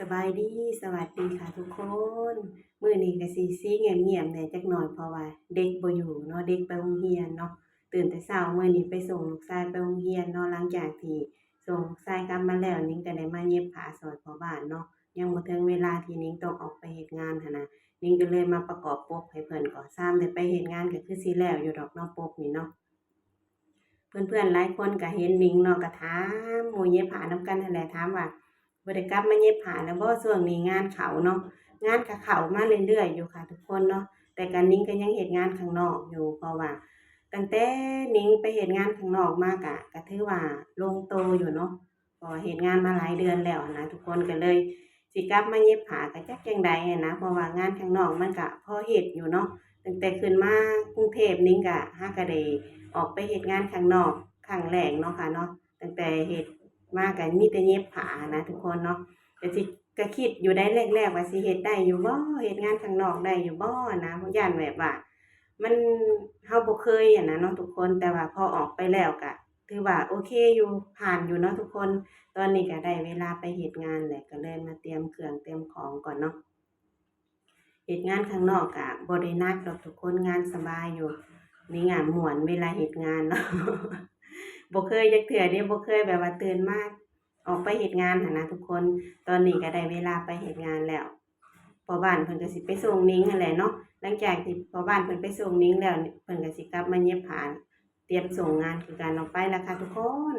สบายดีสวัสดีค่ะทุกคนมื้อนี้ก็สิเงียบๆแหน่จักหน่อยเพราะว่าเด็กบ่อยู่เนาะเด็กไปโรงเรียนเนาะตื่นแต่เช้ามื้อนี้ไปส่งลูกชายไปโรงเรียนเนาะหลังจากที่ส่งลูกชายกลับมาแล้วนิ้งก็ได้มาเย็บผ้าซอยพ่อบ้านเนาะยังบ่ถึงเวลาที่นิ้งต้องออกไปเฮ็ดงานหั้นน่ะนิ้งก็เลยมาประกอบปกให้เพิ่นก่อนซ้ำได้ไปเฮ็ดงานก็คือสิแล้วอยู่ดอกเนาะปกนี่เนาะ เพื่อนๆหลายคนก็เห็นหนิงเนาะก็ถามหมู่เย็บผ้านำกันนั่นแหละถามว่าบ่ได้กลับมาเย็บผ้าแล้วบ่ช่วงนี้งานเข้าเนาะงานก็เข้ามาเรื่อยๆอยู่ค่ะทุกคนเนาะแต่ก็หนิงก็ยังเฮ็ดงานข้างนอกอยู่เพราะว่าตั้งแต่หนิงไปเฮ็ดงานข้างนอกมาก็ถือว่าลงโตอยู่เนาะเพราะว่าเฮ็ดงานมาหลายเดือนแล้วหั้นนะทุกคนก็เลยสิกลับมาเย็บผ้าก็จักจั่งใดหั้นนะเพราะว่างานข้างนอกมันก็พอเฮ็ดอยู่เนาะตั้งแต่ขึ้นมากรุงเทพหนิงก็หาก็ได้ ออกไปเฮ็ดงานข้างนอกครั้งแรกเนาะค่ะเนาะตั้งแต่เฮ็ดมาก็มีแต่เย็บผ้านะทุกคนเนาะก็คิดอยู่ได้แรกๆว่าสิเฮ็ดได้อยู่บ่เฮ็ดงานข้างนอกได้อยู่บ่นะเพราะย้านแบบว่ามันเราบ่เคยอะนะเนาะทุกคนแต่ว่าพอออกไปแล้วก็ถือว่าโอเคอยู่ผ่านอยู่เนาะทุกคนตอนนี้ก็ได้เวลาไปเฮ็ดงานแล้วก็เลยมาเตรียมเครื่องเตรียมของก่อนเนาะ เฮ็ดงานข้างนอกก็บ่ได้หนักดอกทุกคนงานสบายอยู่นี่งานม่วนเวลาเฮ็ดงานเนาะบ่เคยจักเทื่อเดะบ่เคยแบบว่าตื่นมาออกไปเฮ็ดงานหั้นนะทุกคนตอนนี้ก็ได้เวลาไปเฮ็ดงานแล้วพ่อบ้านเพิ่นก็สิไปส่งนิ้งนั่นแหละเนาะหลังจากที่พ่อบ้านเพิ่นไปส่งนิ้งแล้วเพิ่นก็สิกลับมาเย็บผ้าเตรียมส่งงานคือการออกไปแล้วค่ะทุกคน